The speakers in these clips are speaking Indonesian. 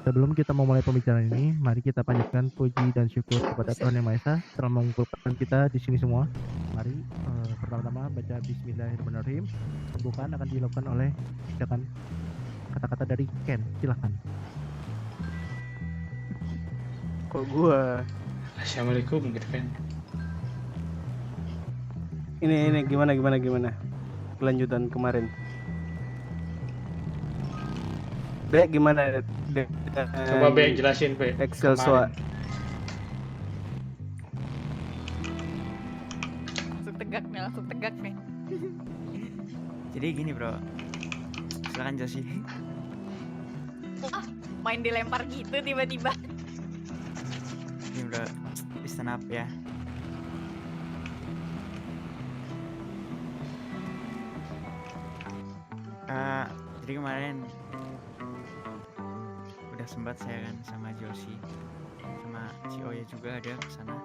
Sebelum kita memulai pembicaraan ini, mari kita panjatkan puji dan syukur kepada Buset. Tuhan Yang Maha Esa telah mengumpulkan kita di sini semua. Mari pertama-tama baca Bismillahirrahmanirrahim. Pembukaan akan dilakukan oleh bacakan kata-kata dari Ken. Silahkan. Kok gua? Assalamualaikum gitu kan. Ini gimana? Kelanjutan kemarin. Dek gimana? Dek, Coba Be jelasin Be. Excel Kemarin. Langsung tegak nih. Jadi gini bro, silakan Josie. Main dilempar gitu tiba-tiba. Ini bro, listen up ya. Jadi kemarin udah sempat saya kan sama Josie, sama si Oya juga ada ke sana.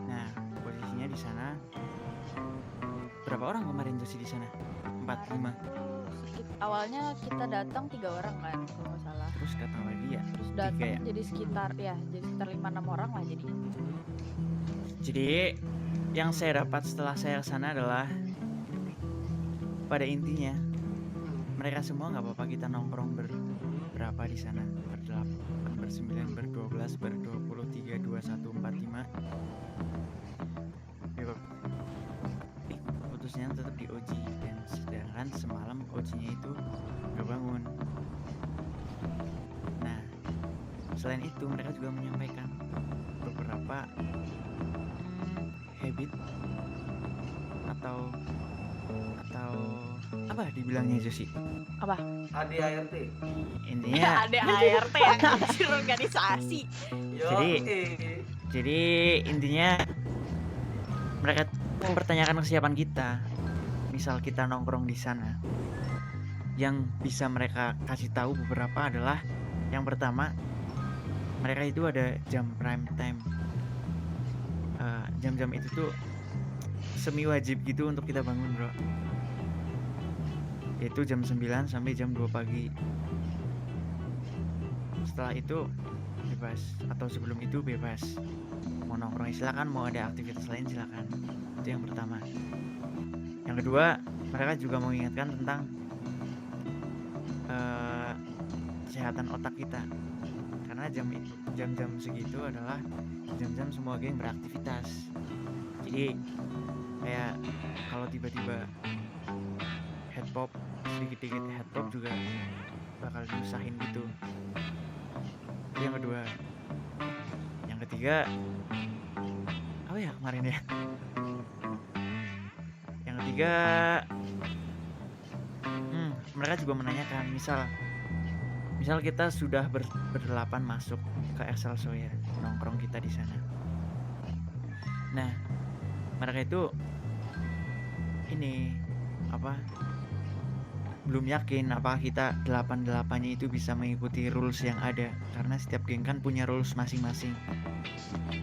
Nah posisinya di sana berapa orang kemarin Josie di sana? 4, 5. Awalnya kita datang 3 orang kan kalau nggak salah. Terus datang lagi ya. Terus 3 datang ya. jadi sekitar 5-6 orang lah jadi. Jadi yang saya dapat setelah saya kesana adalah pada intinya mereka semua nggak apa-apa kita nongkrong berapa di sana, ber-8, ber-9, ber-12, ber-20, 3, 2, 1, 4, 5. Putusnya tetap di OG dan sedangkan semalam OG-nya itu nggak bangun. Nah selain itu mereka juga menyampaikan beberapa habit atau apa dibilangnya Josie? Apa? ADART. Intinya Ada ART ya, anjir organisasi. jadi intinya mereka mempertanyakan kesiapan kita. Misal kita nongkrong di sana, yang bisa mereka kasih tahu beberapa adalah yang pertama, mereka itu ada jam prime time. Jam-jam itu tuh semi wajib gitu untuk kita bangun bro, yaitu jam 9 sampai jam 2 pagi. Setelah itu bebas, atau sebelum itu bebas, mau nongkrong silakan, mau ada aktivitas lain silakan. Itu yang pertama. Yang kedua, mereka juga mengingatkan tentang kesehatan otak kita, karena jam-jam segitu adalah jam-jam semua geng beraktivitas. Jadi kayak kalau tiba-tiba headpop, sedikit-sedikit headpop juga bakal diusahin gitu. Itu yang kedua. Yang ketiga apa ya kemarin ya? Yang ketiga mereka juga menanyakan misal kita sudah berdelapan masuk ke Excelsior, nongkrong kita di sana. Nah mereka itu ini belum yakin apakah kita 8-8-nya itu bisa mengikuti rules yang ada, karena setiap geng kan punya rules masing-masing.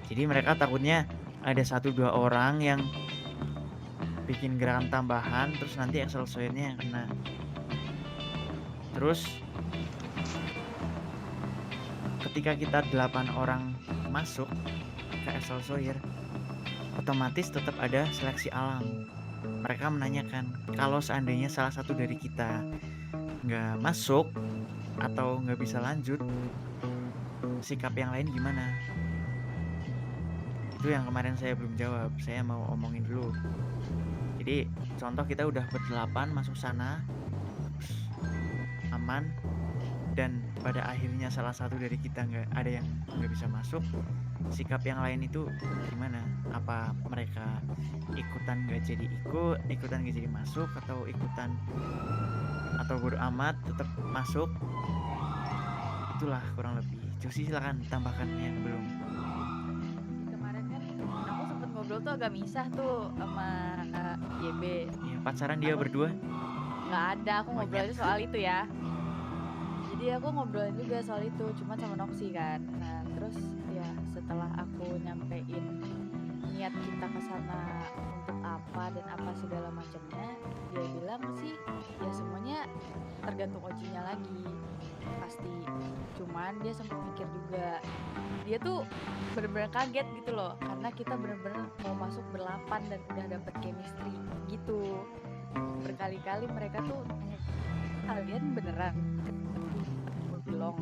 Jadi mereka takutnya ada 1-2 orang yang bikin gerakan tambahan, terus nanti Excelsior-nya yang kena. Terus ketika kita 8 orang masuk ke Excelsior, otomatis tetap ada seleksi alam. Mereka menanyakan kalau seandainya salah satu dari kita nggak masuk atau nggak bisa lanjut, sikap yang lain gimana? Itu yang kemarin saya belum jawab, saya mau omongin dulu. Jadi contoh kita udah berdelapan masuk sana, aman, dan pada akhirnya salah satu dari kita ada yang nggak bisa masuk, sikap yang lain itu gimana? Apa mereka ikutan nggak jadi masuk, atau ikutan atau bodo amat tetap masuk? Itulah kurang lebih. Josie silakan tambahkan yang belum. Kemarin kan aku sempet ngobrol tuh agak misah tuh sama YB. Ya, pacaran dia berdua? Nggak ada, aku ngobrolnya soal itu ya. Jadi aku ngobrolin juga soal itu, cuma sama Noxy kan. Nah terus ya setelah aku nyampein ini niat kita ke sana untuk apa dan apa segala macamnya, dia bilang sih ya semuanya tergantung Ojinya lagi pasti. Cuman dia sempat mikir juga, dia tuh bener-bener kaget gitu loh, karena kita bener-bener mau masuk berlapan dan udah dapet chemistry gitu. Berkali-kali mereka tuh nanya, kalian beneran belum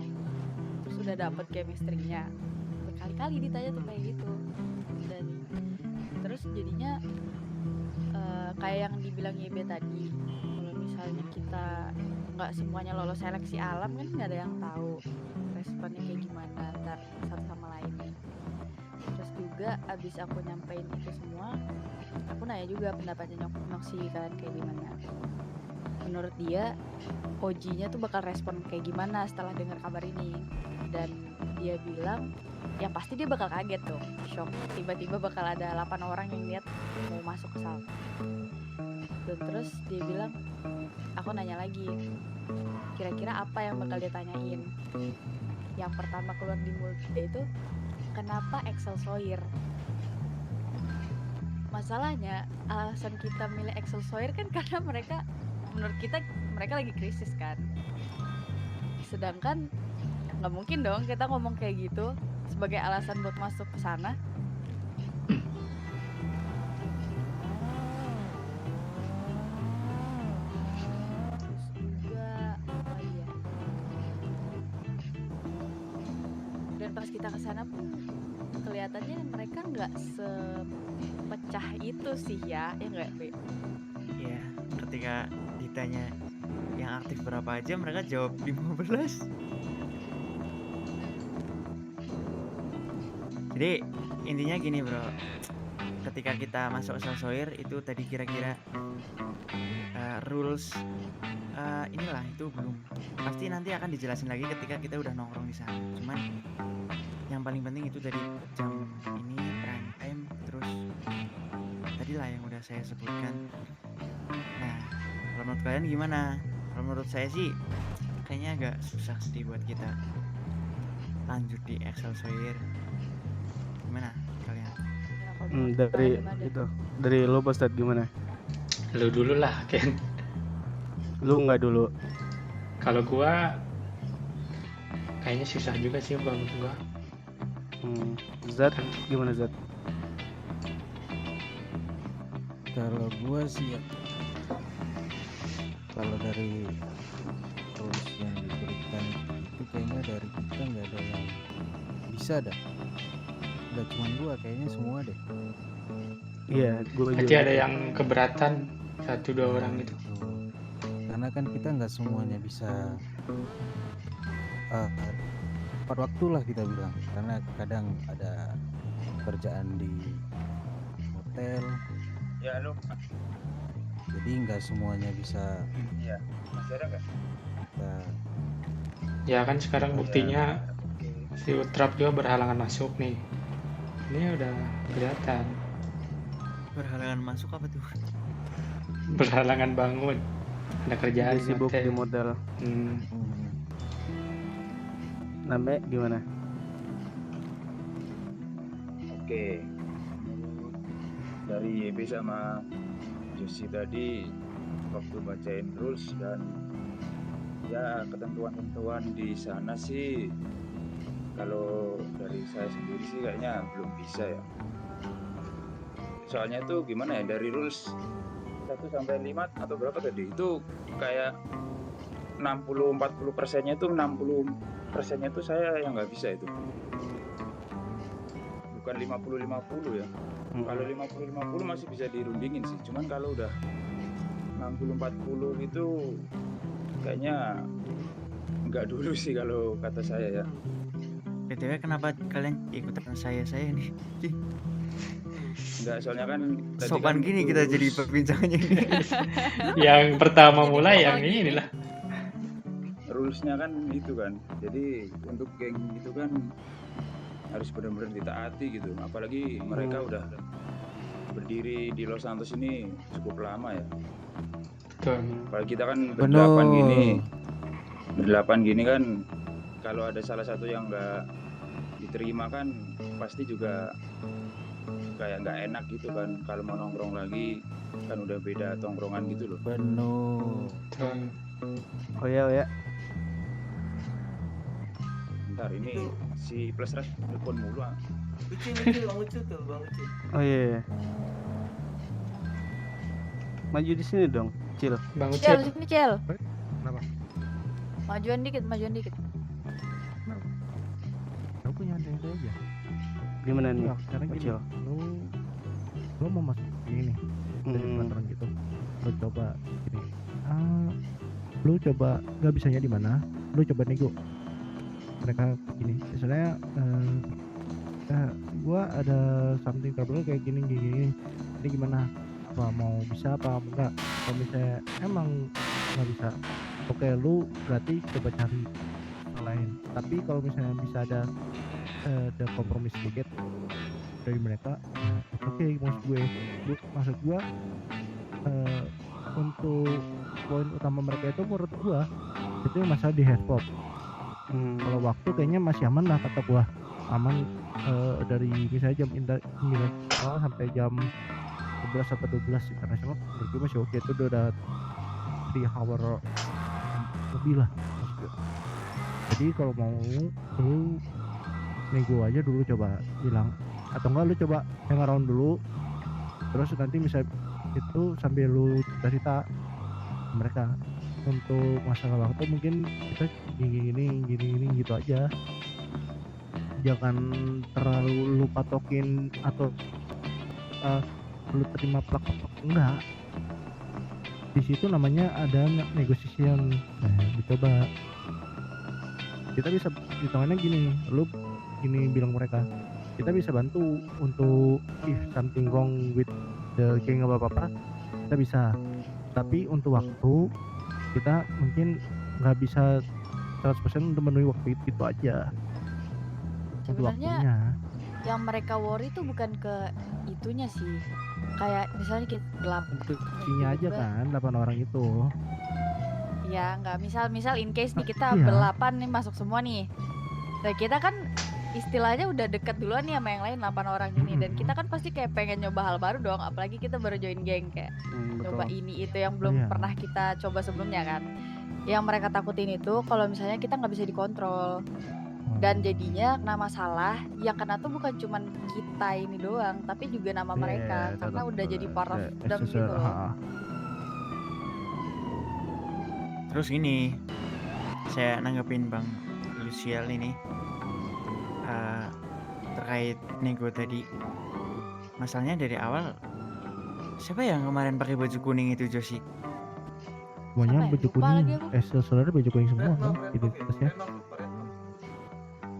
terus udah dapet chemistry-nya, berkali-kali ditanya tuh kayak gitu. Dan terus jadinya kayak yang dibilang YB tadi, kalau misalnya kita nggak semuanya lolos seleksi alam kan nggak ada yang tahu responnya kayak gimana ntar satu sama lain. Terus juga abis aku nyampein itu semua, aku nanya juga pendapatnya Noxy kan kayak gimana. Menurut dia Ojinya tuh bakal respon kayak gimana setelah dengar kabar ini, dan dia bilang yang pasti dia bakal kaget dong, shock, tiba-tiba bakal ada 8 orang yang lihat mau masuk ke sana. Dan terus dia bilang, aku nanya lagi, kira-kira apa yang bakal dia tanyain. Yang pertama keluar di mulut dia itu, kenapa Excelsior? Masalahnya alasan kita milih Excelsior kan karena mereka, menurut kita mereka lagi krisis kan. Sedangkan nggak mungkin dong kita ngomong kayak gitu sebagai alasan buat masuk ke sana. Terus juga apa ya? Dan pas kita ke sana pun kelihatannya mereka nggak sepecah itu sih ya nggak Be? Ya, ketika ditanya yang aktif berapa aja, mereka jawab 15. Jadi intinya gini bro, ketika kita masuk Excelsior itu tadi kira-kira rules inilah itu belum pasti, nanti akan dijelasin lagi ketika kita udah nongkrong di sana. Cuman yang paling penting itu dari jam ini prime time, terus tadi lah yang udah saya sebutkan. Nah, kalau menurut kalian gimana? Kalau menurut saya sih kayaknya agak susah sih buat kita lanjut di Excelsior. Gimana kalian? Ya, kalau menurut Dari gimana? itu, dari lo Ustadz gimana? Lu dulu lah, Ken. Lu nggak dulu? Kalau gua kayaknya susah juga sih bang gua. Zat gimana Zat? Kalau gua sih ya, kalau dari rules yang diberikan itu kayaknya dari kita nggak ada yang bisa dah. Udah cuman gua kayaknya semua deh. Iya, gue Berarti ada yang keberatan 1-2 orang gitu. Karena kan kita nggak semuanya bisa tepat waktu lah kita bilang. Karena kadang ada kerjaan di hotel. Ya halo, Jadi nggak semuanya bisa iya masih ada nggak? kita Ya kan sekarang buktinya Oke. si Utrap juga berhalangan masuk nih. Ini udah kelihatan Berhalangan masuk apa tuh? berhalangan bangun. Ada kerjaan Dia sibuk hotel. di modal. Namanya gimana? Oke, menurut dari YB sama Josi tadi waktu bacain rules dan ya ketentuan-ketentuan di sana sih, kalau dari saya sendiri sih kayaknya belum bisa ya. Soalnya tuh gimana ya, dari rules 1 sampai 5 atau berapa tadi itu kayak 60-40%-nya itu 60%-nya itu saya yang nggak bisa itu, bukan 50-50 ya. Kalau 50-50 masih bisa dirundingin sih, cuman kalau udah 60-40 itu kayaknya nggak dulu sih kalau kata saya ya. BTW kenapa kalian ikutan saya nih? Enggak, soalnya kan tadi Sopan kan gini itu kita jadi rules. perbincangannya ini. Yang pertama Jadi mulai pokoknya yang gini. inilah. Rulesnya kan itu kan, jadi untuk geng itu kan harus benar-benar ditaati gitu, apalagi mereka udah berdiri di Los Santos ini cukup lama ya. Betul. Apalagi kita kan Bener. berdelapan gini kan, kalau ada salah satu yang nggak diterima kan pasti juga kayak nggak enak gitu kan kalau mau nongkrong lagi, kan udah beda tongkrongan gitu loh. Benar. Betul. Oh ya. Bentar ini si Plus Red telepon mulu. Ucil Bang Ucil tuh Bang Ucil. Oh iya. Maju di sini dong, Cil. Bang Cel, Ucil, sini Cel. Kenapa? Majuan dikit. Aku punya ada aja. Gimana nih? Ya, sekarang gini, Kecil. lu mau masuk ini dari Hmm. pelataran gitu, lu coba gini, lu coba nggak bisanya di mana, lu coba nego mereka gini, misalnya gua ada something trouble kayak gini, ini gimana, apa mau bisa apa enggak. Kalau misalnya emang nggak bisa, oke, lu berarti coba cari yang lain. Tapi kalau misalnya bisa ada kompromi sedikit dari mereka, oke, maksud gue untuk poin utama mereka itu menurut gue itu masalah di headpop. Kalau waktu kayaknya masih aman lah, kata gue aman, dari misalnya jam 9 sampai jam 11 atau 12 internasional, menurut gue masih oke. Itu udah 3 hour lebih lah maksud gue. Jadi kalau mau lu nego aja dulu, coba bilang, atau enggak lu coba hang around dulu, terus nanti bisa itu sambil lu cerita mereka untuk masalah waktu, mungkin kita gini gitu aja, jangan terlalu lu patokin atau lu terima plak enggak. Di situ namanya ada negotiation. Dicoba, kita bisa hitungannya gini, lu gini bilang mereka, kita bisa bantu untuk if something wrong with the gang apa-apa, kita bisa. Tapi untuk waktu kita mungkin nggak bisa 100% untuk memenuhi waktu itu aja. Untuk Sebenarnya waktunya. yang mereka worry tuh bukan ke itunya sih. Kayak misalnya kita Untuk isinya aja kan 8 orang itu. Ya nggak, misal in case nih kita Iya. berlapan nih masuk semua nih. Nah, kita kan istilahnya udah dekat duluan nih sama yang lain 8 orang ini, dan kita kan pasti kayak pengen nyoba hal baru dong, apalagi kita baru join geng, kayak coba ini itu yang belum Iya. pernah kita coba sebelumnya kan. Yang mereka takutin itu kalau misalnya kita nggak bisa dikontrol, dan jadinya kena masalah. Yang kena tuh bukan cuman kita ini doang, tapi juga nama mereka, karena udah jadi part of them gitu loh. Terus gini, saya nanggepin Bang Luciel ini terkait nego tadi. Masalahnya dari awal, siapa yang kemarin pakai baju kuning itu, Joshi? Semuanya Apa ya? baju Lupa lagi kuning, aku. saudara baju kuning semua kan Renov identitasnya.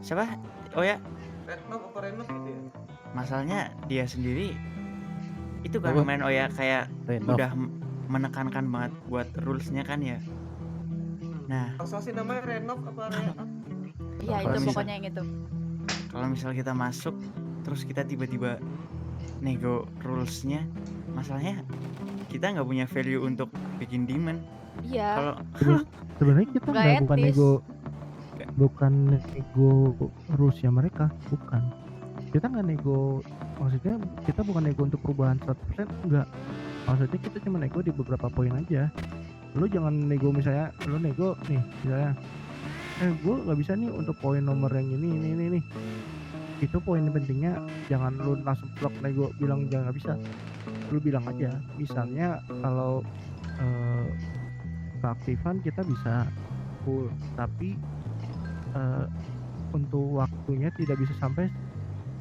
Siapa? Oh ya, Renov gitu ya. masalahnya dia sendiri itu kan Apa? kemarin Oya kayak Renov. udah menekankan banget buat rulesnya kan ya. Nah, Asasi namanya Renov apa Renov? Iya, Kalau itu misal- pokoknya yang itu. kalau misal kita masuk terus kita tiba-tiba nego rulesnya, masalahnya kita nggak punya value untuk bikin demand. Iya. Kalau Sebenarnya kita Nggak nggak bukan etis. nego rules-nya mereka, bukan. Kita nggak nego, maksudnya kita bukan nego untuk perubahan 100%, enggak. Maksudnya kita cuma nego di beberapa poin aja. Lu jangan nego, misalnya lu nego nih, misalnya gue nggak bisa nih untuk poin nomor yang ini. Itu poin pentingnya, jangan lu langsung blok nego bilang jangan nggak bisa. Lu bilang aja, misalnya kalau keaktifan kita bisa full, tapi untuk waktunya tidak bisa sampai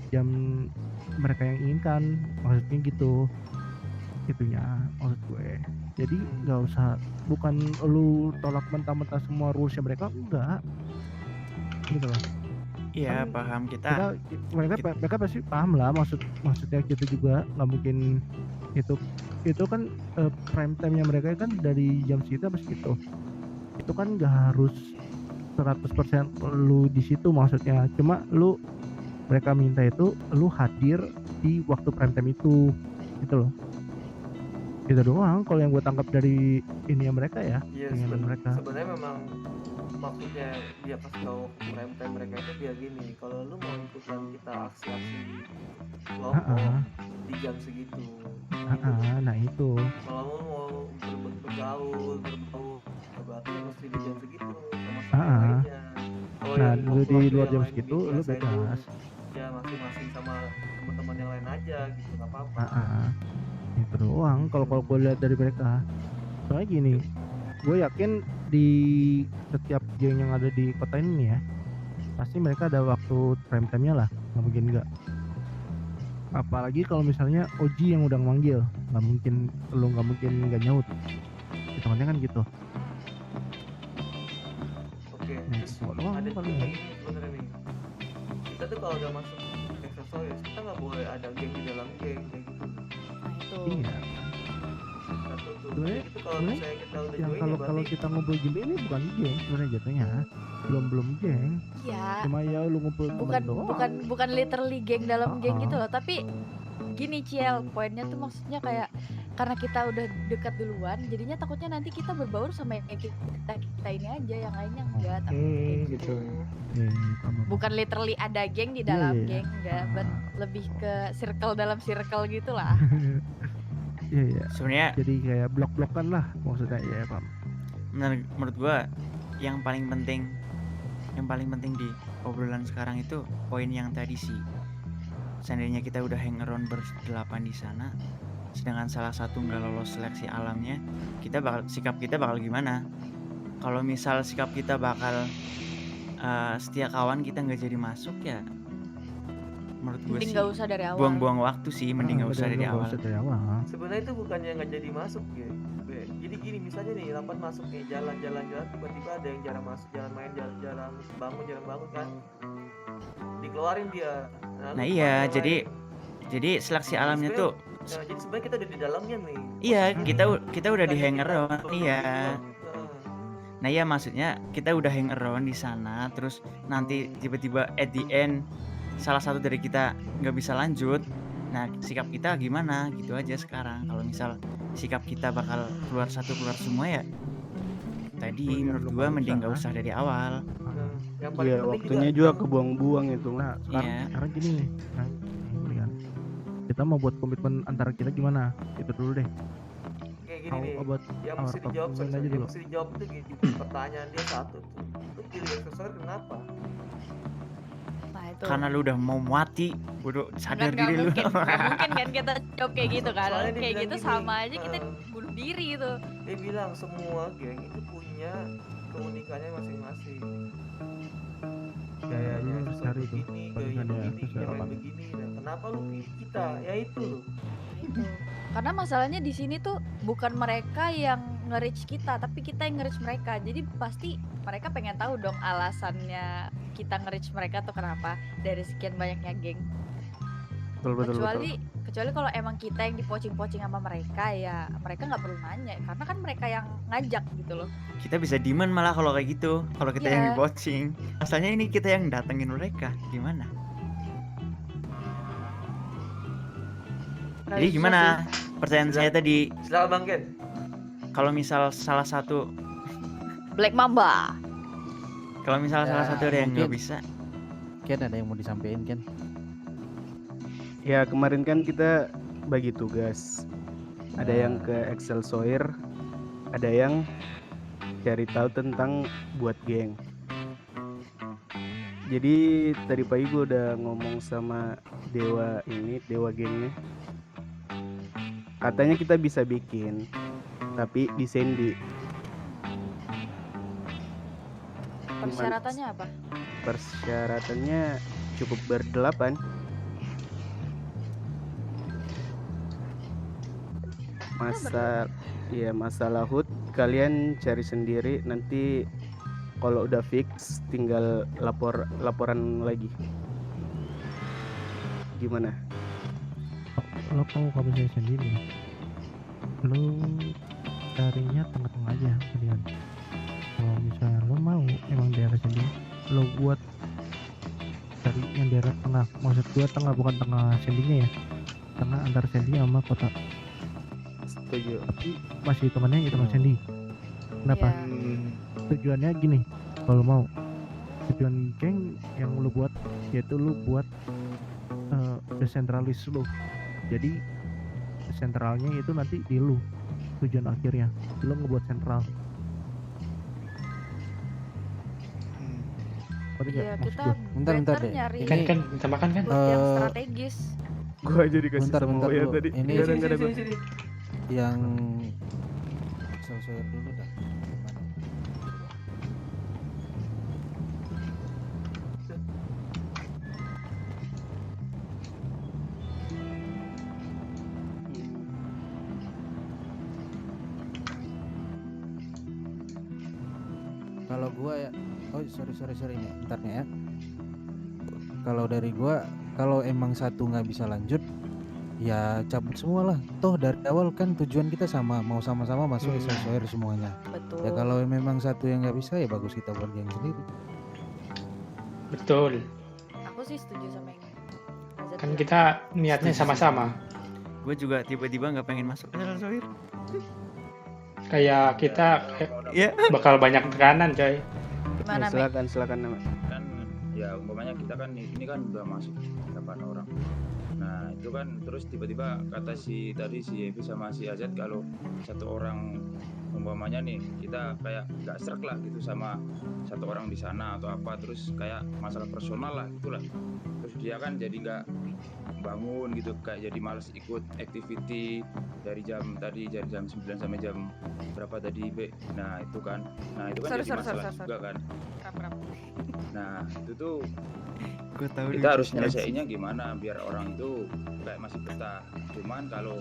jam mereka yang inginkan, maksudnya gitu, itunya maksud gue. Jadi nggak usah, bukan lu tolak mentah-mentah semua rulesnya mereka, enggak gitu loh. iya Kan paham kita. mereka pasti paham lah, maksudnya kita juga nggak mungkin itu kan prime time nya mereka kan dari jam segitu sampai segitu. Itu kan nggak harus 100% lu di situ, maksudnya cuma mereka minta itu lu hadir di waktu prime time itu, gitu loh. Itu doang kalau yang gue tangkap dari ini mereka ya, Iya, keinginan mereka. sebenarnya memang maksudnya dia kasih tahu prime time mereka itu biar gini, kalau lu mau ikutan kita aksi-aksi kelompok Heeh. di jam segitu. Nah itu. Kalau lu mau bergaul, berbau, berarti mesti di jam segitu sama yang Heeh. lainnya. Kalau Nah, yang lu di waktu-waktu luar yang jam lain segitu lu dibiasain tuh bebas. ya masing-masing sama teman-teman yang lain aja gitu, nggak apa-apa. Itu doang kalau gue lihat dari mereka. Soalnya gini, gue yakin di setiap geng yang ada di kota ini ya, pasti mereka ada waktu prime time-nya lah, nggak mungkin nggak. Apalagi kalau misalnya Oji yang udah manggil, nggak mungkin nggak nyaut. Hitungannya kan gitu. Oke, Nah, terus itu doang ada paling. juga ini sebenarnya nih. Kita tuh kalau udah masuk aksesoris, kita nggak boleh ada geng di dalam geng kayak gitu. Nah itu. Iya. Satu tuh. Sebenarnya- Kayak gitu kalau sebenarnya misalnya kita udah Yang join ya kalau berarti kita ngumpul gini ini bukan geng sebenarnya jatuhnya. Belum geng. Iya. Cuma ya lu ngumpul Bukan temen doang. bukan literally geng dalam geng gitu Uh-uh. loh, tapi gini Ciel, poinnya tuh maksudnya kayak karena kita udah dekat duluan, jadinya takutnya nanti kita berbaur sama yang kita ini aja, yang lainnya enggak. Tapi kayak gitu. Sama. bukan literally ada geng di Iya, dalam iya. geng, enggak, but lebih ke circle dalam circle gitulah. Iya iya. Sebenarnya Jadi kayak blok-blokan lah maksudnya ya paham. menurut gua yang paling penting di obrolan sekarang itu poin yang tadi sih. Seandainya kita udah hang around berdelapan di sana, sedangkan salah satu nggak lolos seleksi alamnya, sikap kita bakal gimana? Kalau misal sikap kita bakal setia kawan kita nggak jadi masuk ya, menurut gue Mending sih nggak usah dari awal. buang-buang waktu sih, mending nggak usah Bener, dari nggak awal. usah dari awal. sebenarnya itu bukannya nggak jadi masuk ya. Jadi gini, misalnya nih 8 masuk nih jalan tiba-tiba ada yang jarang masuk, jarang main, jarang bangun kan, dikeluarin dia. Nah lu iya, yang lain. jadi seleksi alamnya tuh, Nah, jadi sebenarnya kita udah di dalamnya nih. iya Posisinya. kita udah di Bukannya hang kita around, perlu iya. Heeh. Nah ya maksudnya kita udah hang around di sana, terus nanti tiba-tiba at the end salah satu dari kita nggak bisa lanjut. Nah sikap kita gimana gitu aja sekarang. Kalau misal sikap kita bakal keluar satu keluar semua ya, tadi menurut gua mending nggak usah dari awal. Nah, yang paling Iya, penting waktunya juga kebuang-buang itu. Nah sekarang, Iya. sekarang gini nih. Nah, ini kan. Kita mau buat komitmen antara kita gimana? Itu dulu deh. kayak gini How nih. about Yang our mesti dijawab, komitmen aja yang dulu. mesti dijawab tuh gini, pertanyaan dia satu tuh. Lu pilih aksesoris kenapa? Nah itu. Karena lu udah mau mati, udah sadar Nggak diri lu. mungkin, nggak mungkin kan kita jawab kayak gitu kan. Soalnya dia Kayak bilang gitu gini, sama aja kita "Eh, bunuh diri itu. dia bilang semua geng itu punya keunikannya masing-masing. Gayanya lu harus cari tuh begini, gaya perbandingannya begini, aksesoris gaya alam. begini. Nah, kenapa lu pilih kita? Ya itu loh. Itu. Karena masalahnya di sini tuh bukan mereka yang nge-reach kita, tapi kita yang nge-reach mereka. Jadi pasti mereka pengen tahu dong alasannya kita nge-reach mereka tuh kenapa dari sekian banyaknya geng. Betul. Kecuali kalau emang kita yang dipocing-pocing sama mereka, ya mereka nggak perlu nanya karena kan mereka yang ngajak gitu loh. Kita bisa demand malah kalau kayak gitu. Kalau kita yang Iya. di-watching, asalnya ini kita yang datengin mereka, gimana? Nah, Jadi susah gimana? sih. Pertanyaan saya tadi, Silakan Bang Ken. kalau misal salah satu Black Mamba. Kalau misalnya salah Ya, satu ada yang nggak mungkin. bisa, Ken ada yang mau disampaikan Ken? Ya kemarin kan kita bagi tugas. Ada yang ke Excelsior, ada yang cari tahu tentang buat geng. Jadi tadi pagi gue udah ngomong sama dewa gengnya. Katanya kita bisa bikin, tapi di Sandy. Persyaratannya apa? Persyaratannya cukup berdelapan. Masalah HUT kalian cari sendiri, nanti kalau udah fix tinggal laporan lagi. Gimana? Lo kalau saya sendiri, lo carinya tengah-tengah aja kalian. Kalau misalnya lo mau emang daerah sendiri, lo buat cari yang daerah tengah. Maksud gua tengah bukan tengah sendinya ya, tengah antar sendi sama kota. Setuju. Tapi masih hitungannya itu sendi. Kenapa? Ya, Hmm, Tujuannya gini, kalau mau. Tujuan geng yang lu buat yaitu lu buat desentralis lu. Jadi sentralnya itu nanti di lu, tujuan akhirnya lu ngebuat sentral. Ngerti nggak Iya, maksud kita gua? Bentar better deh. nyari Kan Ini kan minta makan kan? buat yang Eh, strategis. Gua aja dikasih bentar sama bentar Oya dulu. tadi. Ini Gak ada gua. sini. yang Excel Sawyer dulu dah. Gimana? Kalau gua ya, oh sorry nih, bentar nih ya. Kalau dari gua, kalau emang satu nggak bisa lanjut, ya cabut semua lah. Toh dari awal kan tujuan kita sama, mau sama-sama masuk Excel Sawyer semuanya. Betul. Ya kalau memang satu yang nggak bisa, ya bagus kita buat geng sendiri. Betul. Aku sih setuju sama yang Azat Kan bilang. kita niatnya sama-sama. Gue juga tiba-tiba nggak pengen masuk ke Sawyer. Kayak kita Iya. bakal banyak tekanan, coy. Gimana, Mek? Silakan nama. Kan ya umpamanya kita kan ini kan udah masuk 8 orang. Nah itu kan terus tiba-tiba kata si Evi sama si Azat kalau satu orang umpamanya nih kita kayak nggak srek lah gitu sama satu orang di sana atau apa, terus kayak masalah personal lah gitulah, terus dia kan jadi nggak bangun gitu, kayak jadi males ikut activity dari jam 9 sampai jam berapa tadi Be. Nah itu kan jadi masalah juga kan. Rap. Nah itu tuh Gue tahu kita harus nyelesainnya gimana biar orang itu kayak masih betah. Cuman kalau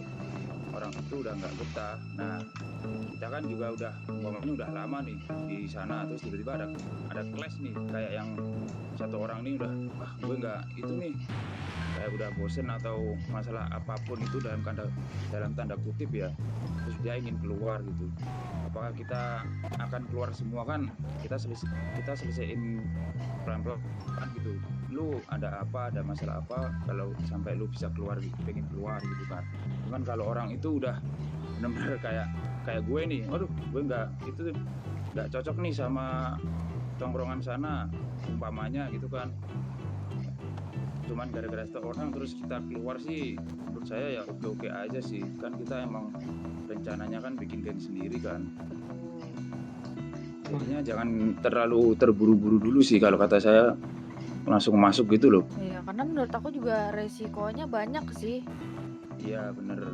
orang itu udah nggak betah, nah kita kan juga udah umpamanya udah lama nih di sana, terus tiba-tiba ada clash nih, kayak yang satu orang nih udah gue nggak itu nih, kayak udah bosen atau masalah apapun itu dalam tanda kutip ya, terus dia ingin keluar gitu. Apakah kita akan keluar semua? Kan kita selesaiin pelan-pelan kan gitu. Lu ada masalah apa kalau sampai lu bisa keluar, pengen keluar gitu kan. Cuman kalau orang itu udah benar-benar kayak gue nih, aduh gue nggak cocok nih sama tongkrongan sana umpamanya gitu kan, cuman gara-gara satu orang terus kita keluar sih, menurut saya ya oke aja sih, kan kita emang rencananya kan bikin geng sendiri kan. Jadinya jangan terlalu terburu-buru dulu sih kalau kata saya, langsung masuk gitu loh. Iya, karena menurut aku juga resikonya banyak sih. Iya bener.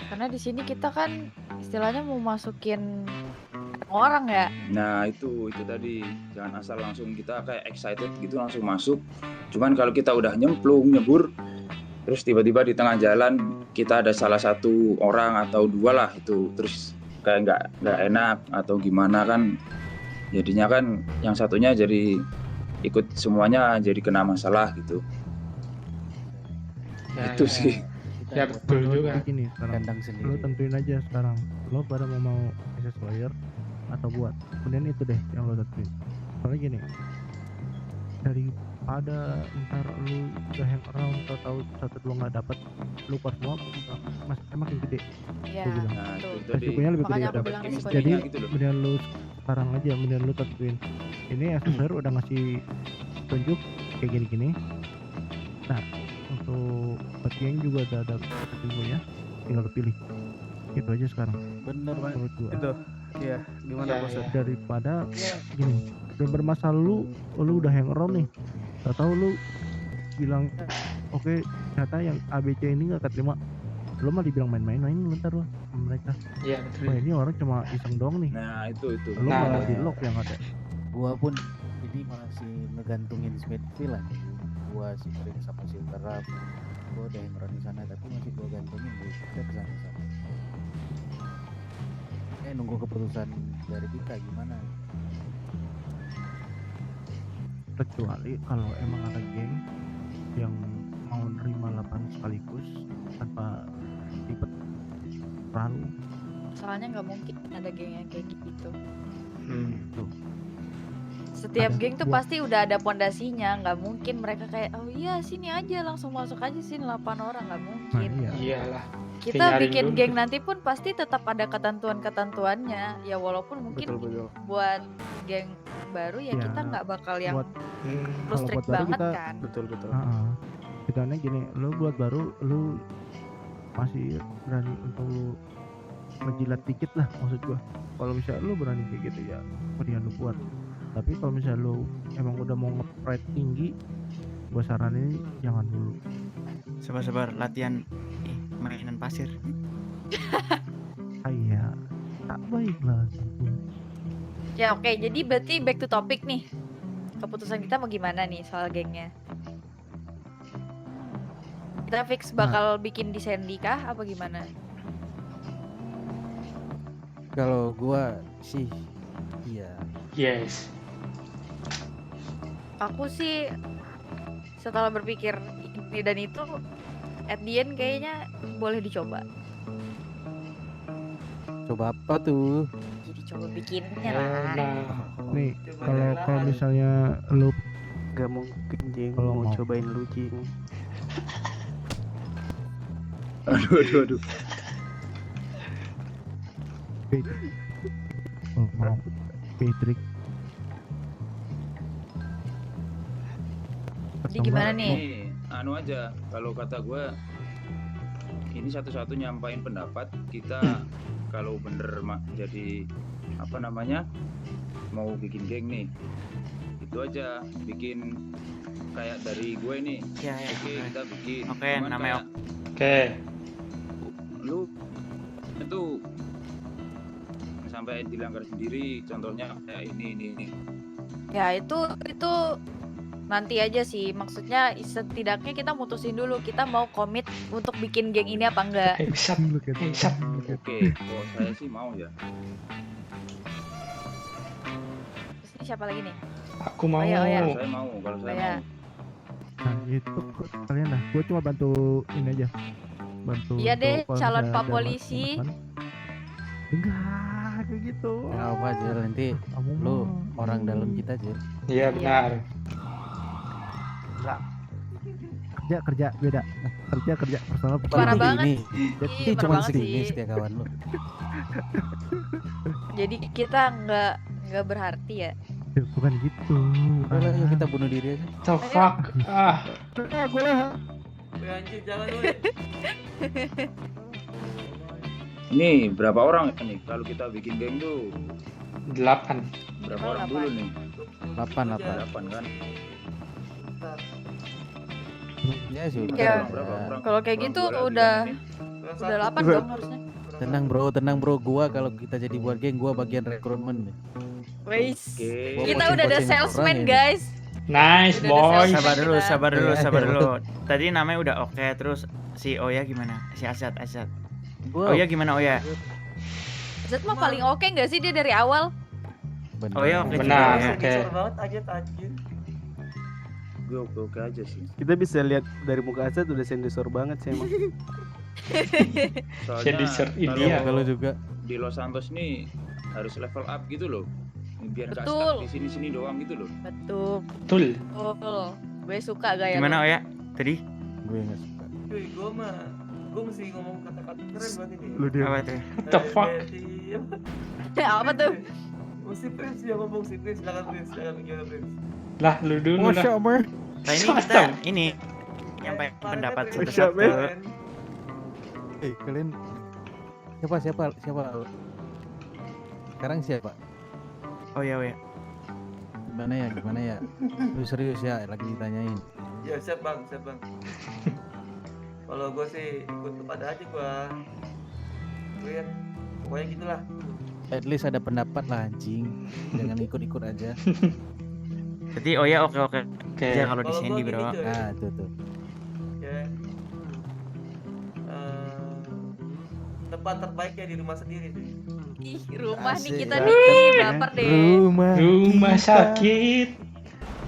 Karena di sini kita kan istilahnya mau masukin orang ya. Nah itu tadi, jangan asal langsung kita kayak excited gitu langsung masuk. Cuman kalau kita udah nyebur, terus tiba-tiba di tengah jalan kita ada salah satu orang atau dua lah itu, terus kayak nggak enak atau gimana kan, jadinya kan yang satunya jadi ikut semuanya jadi kena masalah gitu. Ya, Itu ya, sih. Ya betul juga. Gini sekarang, Kandang lo sendiri. tentuin aja sekarang lo pada mau Excel Sawyer atau buat, kemudian itu deh yang lo tentuin. Soalnya gini, daripada ntar lu udah hang around tahu satu dua nggak dapat, lu pas semua makin gede. Iya, Gua bilang. Nah betul. itu tadi. Resikonya lebih gede Makanya ya aku dapat. bilang resikonya Jadi gitu loh. kemudian lu sekarang aja, kemudian lu tentuin ini Excel Sawyer udah ngasih tunjuk kayak gini-gini. Nah untuk buat geng juga udah ada ya, tinggal lu pilih. Itu aja sekarang Bener banget. menurut gua. Itu ya gimana Ya, bos? ya. Daripada gini, udah bermasalah lu udah hang around nih, tahu lu bilang oke ternyata yang ABC ini nggak keterima, lu mah dibilang main-main ntar lu sama mereka. Iya Wah betul. ini orang cuma iseng doang nih, Nah itu lu Nah, malah nah, di nah. lock yang ada. Gua pun ini masih ngegantungin Smithfield lah. Gua si Prince sama si Terap, gua udah yang di sana tapi masih gua gantungin di kita ke sana. Nunggu keputusan dari kita gimana. Kecuali kalau emang ada geng yang mau nerima 8 sekaligus tanpa ribet terlalu Soalnya nggak mungkin ada geng yang kayak gitu. tuh. Setiap Ada geng tuh buat- pasti udah ada pondasinya. Nggak mungkin mereka kayak oh iya sini aja langsung masuk aja sini 8 orang, nggak Nah mungkin. iya, Iyalah. kita nyaring bikin dulu. geng nanti pun pasti tetap ada ketentuan-ketentuannya. Ya walaupun mungkin Betul. buat geng baru ya Ya, kita nggak bakal yang buat Hmm, lu kalau strict buat baru banget kita- kan. Betul. Kitanya gini, lu buat baru lu masih berani untuk ngejilat dikit lah maksud gua. Kalau misalnya lu berani kayak gitu ya mendingan lu buat. Tapi kalau misalnya lu emang udah mau nge-pride tinggi, gua saranin jangan dulu. Sabar latihan mainan pasir. Kayak tak baik lah gitu. Ya oke, jadi berarti back to topic nih. Keputusan kita mau gimana nih soal gengnya? Kita fix bakal bikin di Sandy kah apa gimana? Kalau gua sih iya. yes. Aku sih setelah berpikir ini dan itu, at the end kayaknya boleh dicoba. Coba apa tuh? Jadi coba bikinnya lah. Nah, Nih, Coba kalau dari kalau lahan. misalnya lu Gak mungkin Jing Kalau mau mau. cobain lu Jing. Aduh. mau Patrick. Jadi gimana nih? Ini anu aja, kalau kata gue ini satu-satu nyampain pendapat kita kalau bener jadi apa namanya mau bikin geng nih, itu aja bikin kayak dari gue nih. Ya. Oke, kita bikin. Oke, Cuman namanya kayak oke. lu itu sampai dilanggar sendiri, contohnya kayak ini. Ya itu nanti aja sih. Maksudnya setidaknya kita mutusin dulu kita mau komit untuk bikin geng ini apa enggak. Hengsat, Look at that. hengsat. Oke, kalau saya sih mau ya. Terus ini siapa lagi nih? Aku mau. Oh, Kalau saya mau, kalau saya Ya. mau. Nah itu kalian lah, gue cuma bantu ini aja, bantu. Iya untuk deh, kalau calon misalnya Pak ada Polisi. teman-teman. Enggak kayak gitu. Ya apa aja nanti Kamu lu mah. orang dalam kita aja. Iya benar. kerja beda. kerja personal Parah Ini, banget. Ini Ih, parah cuma banget segini sih. setia kawan lu. Jadi kita nggak berarti ya. bukan gitu. Udah lah, yuk kita bunuh diri aja. The fuck. Ah, Gue lah. Weh, anjir jangan lu. Ini berapa orang nih kalau kita bikin geng tuh? 8. Berapa Minimal orang dulu nih? 8 8 kan? Ya sudah. Ya. Berapa orang? Kalau kayak Orang gitu dua lagi udah kan ini? udah 8 dong harusnya. Tenang bro, gua kalau kita jadi buat geng gua bagian rekrutmen nih. Wais. Oke. Kita Posting-posting udah ada orang salesman ini. guys. Nice Udah ada boy. salesman. Sabar dulu, kita. sabar Iya. dulu. Tadi namanya udah oke, terus si Oya gimana? Si Asad. Gua Oya gimana Oya? Zat mah paling oke nggak sih dia dari awal? bener. Oh ya, oke. Benar, Ya. oke. Besar banget anjir. Gue oke aja sih. Kita bisa lihat dari muka Asad udah sensor banget sih emang. Soalnya dessert kalau India. Kalau juga di Los Santos nih harus level up gitu loh. Biar gak Betul. stuck di sini-sini doang gitu loh. Betul. Betul. Betul. Gue suka gaya Gimana Oya? Tadi gue nggak suka. Cuy, gue mesti ngomong kata-kata keren banget ini. Lu dia. apa tuh? What the fuck? lu. Apa tuh? Si Prince yang ngomong si Prince, silakan gimana Prince. Lah lu dulu lah. Masya Allah. Nah ini Shut kita up. ini nyampe pendapat Prince. satu-satu. Keren. Kalian siapa? Sekarang siapa? Oya. Gimana ya? Lu serius ya lagi ditanyain. Ya siap bang. Kalau gue sih ikut kepada aja gue ya pokoknya gitulah. At least ada pendapat lah anjing. Jangan ikut-ikut aja. Jadi Oya oke Oke. aja kalau di Kalau Sandy gua bro. gini, coy. Nah, tuh. Ya. Tempat terbaiknya di rumah sendiri sih. Ih, rumah nih Asik. kita Ya. nih, baper deh. Rumah sakit.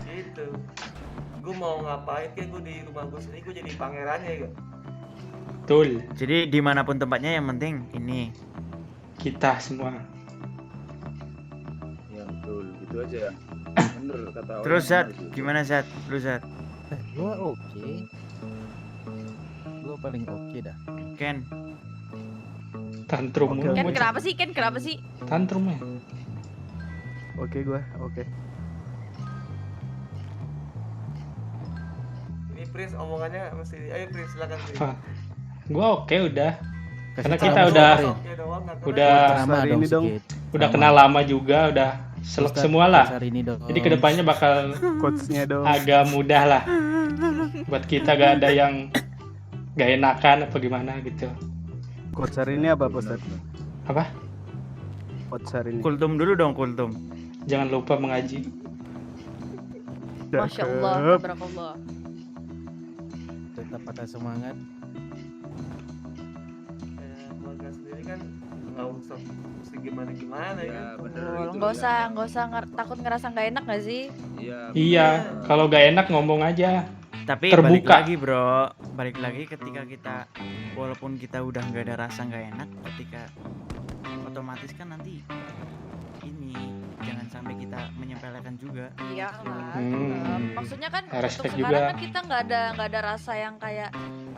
Gitu. Gue mau ngapain kayak gue di rumah gue sendiri, gue jadi pangerannya ya. Betul. Jadi dimanapun tempatnya yang penting ini. Kita semua. Ya betul, gitu aja. Bener kata orang. Terus Zat, bener sih. gimana Zat? Lu Zat? Gua oke. gua paling oke dah. Ken, Tantrum Oke, mulu, Ken bocah. kenapa sih? Ken kenapa sih? Tantrum ya. Oke gua, oke. Ini Prince omongannya mesti. Ayo Prince silakan Prince. Apa? Gua oke udah. Kasih Karena ceramah kita dong, udah- Prin. Oke doang, nggak Udah keren. Ceramah hari dong ini dong. sedikit. Udah Ceramah. kenal lama juga, udah selek Ustadz, semua lah. hari ini dong. Jadi kedepannya bakal Coachnya dong. agak mudah lah. Buat kita gak ada yang gak enakan apa gimana gitu. Coach hari ini apa Ustaz? Apa? Coach hari ini. kultum dulu dong, kultum. Jangan lupa mengaji. Masya Allah, Cakep. tabarakallah. Tetap patah semangat. Keluarga sendiri kan nggak usah mesti gimana Ya kan. bener Oh, gitu. nggak usah takut ngerasa nggak enak nggak sih? Iya. Iya, kalau gak enak ngomong aja. Tapi balik Terbuka. lagi bro, balik lagi ketika kita walaupun kita udah nggak ada rasa nggak enak, ketika otomatis kan nanti ini jangan sampai kita menyepelekan juga. Iya lah. Hmm. tetep. Maksudnya kan untuk Respect sekarang juga. kan kita nggak ada rasa yang kayak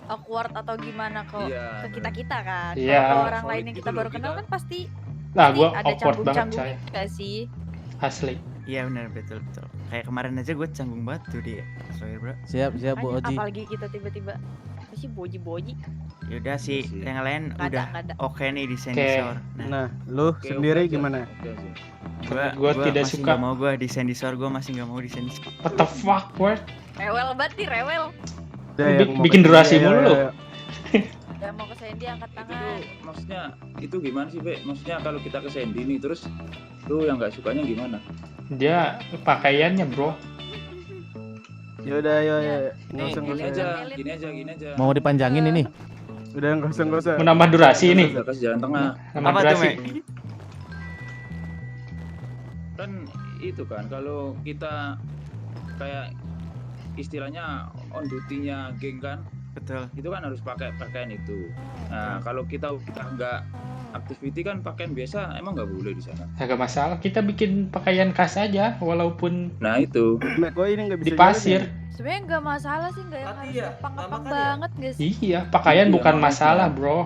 awkward atau gimana kok Iya. ke kita kan. Iya. Kalau orang Solid lain yang gitu kita loh baru kenal kita. kan pasti Nah, pasti gue ada awkward banget canggung-canggung coy. nggak sih? Asli. Iya benar, betul betul. Kayak kemarin aja gue canggung banget tuh dia, Soir bro. Siap Bu Makanya Oji. apalagi kita tiba-tiba apa sih boji-boji? Yaudah sih, Iya sih. yang lain Nggak ada, udah nggak ada. oke nih di sensor. Nah, Nah, lu Oke, sendiri oke aja, gimana? oke aja. Gua tidak masih suka. nggak mau gue di sensor, gue masih nggak mau di sensor. What the fuck, word? Rewel banget nih, rewel. Ada Bi- yang mau bikin ke- durasi iya, mulu iya, lu. iya. Udah mau ke Sandy angkat Itu tangan. tuh maksudnya itu gimana sih, Be? Maksudnya kalau kita ke Sandy nih terus lu yang nggak sukanya gimana? Dia pakaiannya, bro. Ya udah, ayo ayo. Nggak Nih, usah, nggak Gini usah. aja, gini aja, gini aja. Mau dipanjangin ini? Udah nggak usah, nggak usah. Menambah durasi ini. Udah kasih jalan tengah. Nambah Apa tuh, durasi. Mek? Kan itu kan kalau kita kayak istilahnya on duty-nya geng kan, Betul. itu kan harus pakai pakaian itu. Nah, kalau kita nggak activity kan pakaian biasa emang nggak boleh di sana. Agak masalah. Kita bikin pakaian khas aja, walaupun Nah itu. Mek, kok ini nggak bisa di jalan pasir. ya? Sebenarnya nggak masalah sih, nggak yang Tapi harus ya, ngepang-ngepang makanya. banget guys. Iya, pakaian Iya, bukan makanya. masalah, bro.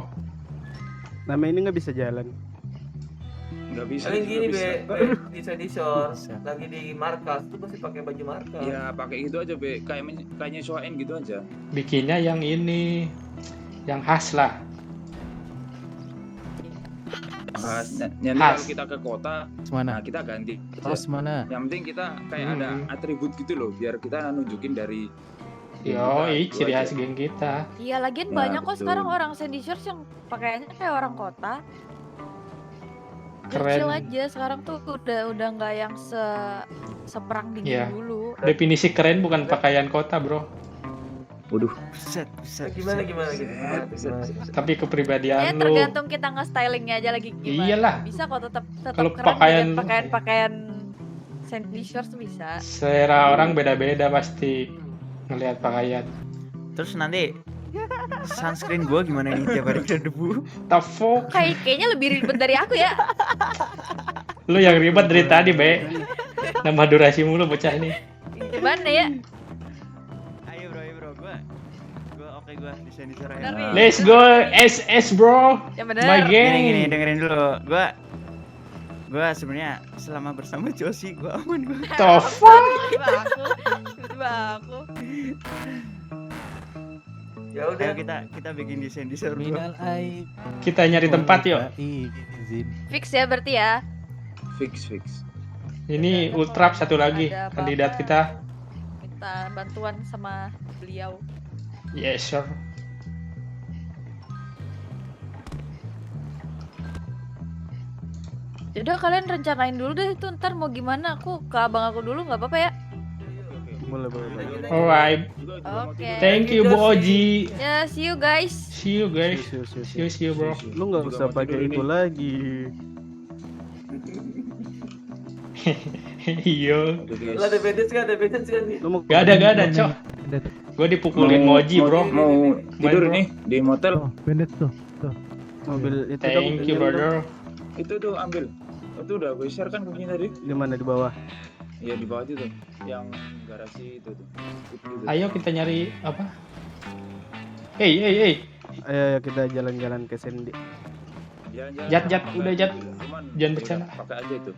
Nama ini nggak bisa jalan. Nggak bisa. Paling gini nggak be, bisa. di sensor Bisa. lagi di markas tuh pasti pakai baju markas. Ya pakai gitu aja, Be. Kayak nyesuaiin gitu aja. Bikinnya yang ini, yang khas lah. Nanti Khas. kalau kita ke kota, Mana? nah kita ganti. Tos mana? Yang penting kita kayak ada atribut gitu loh, biar kita nunjukin dari geng Yo, kita, itu ciri aja. khas geng kita. Iya, lagian Ya, banyak kok betul. sekarang orang Sandy Shores yang pakaiannya kayak orang kota. Keren. Kecil aja sekarang tuh udah nggak yang seperang dingin Iya. dulu. Definisi keren bukan pakaian kota, bro. Waduh. Buset, buset. Gimana gimana gitu. Tapi Ya kepribadian lu. tergantung kita nge-stylingnya aja lagi gimana. Iyalah. Bisa kok tetap Kalau keren pakaian- dengan pakaian Sandy Shores tuh bisa. Selera orang beda-beda pasti ngelihat pakaian. Terus nanti sunscreen gue gimana nih tiap hari kena debu? The fuck? Kayaknya lebih ribet dari aku ya. Lu yang ribet dari tadi, Be. Nambah durasi mulu bocah ini. Gimana ya? Ayo bro, gue oke gue di sensor Bener ya. nih. Let's go SS, bro. Ya bener. My gang. Gini dengerin dulu. Gue sebenarnya selama bersama Josie gue aman gue. The fuck? Tiba-tiba aku. Ya udah. Ayo kita bikin desain di server. Minal aib. Kita nyari tempat yuk. Izin. Fix ya berarti ya. Fix. Ini Ultrap satu lagi Ada apa-apa. kandidat kita. Minta bantuan sama beliau. Yes, sir. Yaudah kalian rencanain dulu deh itu ntar mau gimana, aku ke abang aku dulu nggak apa-apa ya. Boleh, boleh, boleh. Alright. Oke. Thank you, Bu Oji. Ya see you guys. See you, guys. Siu. See you, bro. Lu nggak usah pakai itu lagi. Iya. Lah ada bandage kan nih. Lu mau Gak ada, cok. Bandit. Gue dipukulin Moji, bro. Mau tidur bro. nih di motel. Tuh, bandit tuh. mobil itu Thank you, brother. Itu tuh ambil. Itu udah gue share kan kuncinya tadi. Di mana di bawah? Iya di bawah itu tuh. Yang garasi itu tuh. Itu. Ayo kita nyari apa? Hey. Ayo kita jalan-jalan ke Sendi. Jalan-jalan Jat, sama Jat, pakai udah, aja Jat. dulu. Cuman Jangan udah bercanda. pakai aja itu.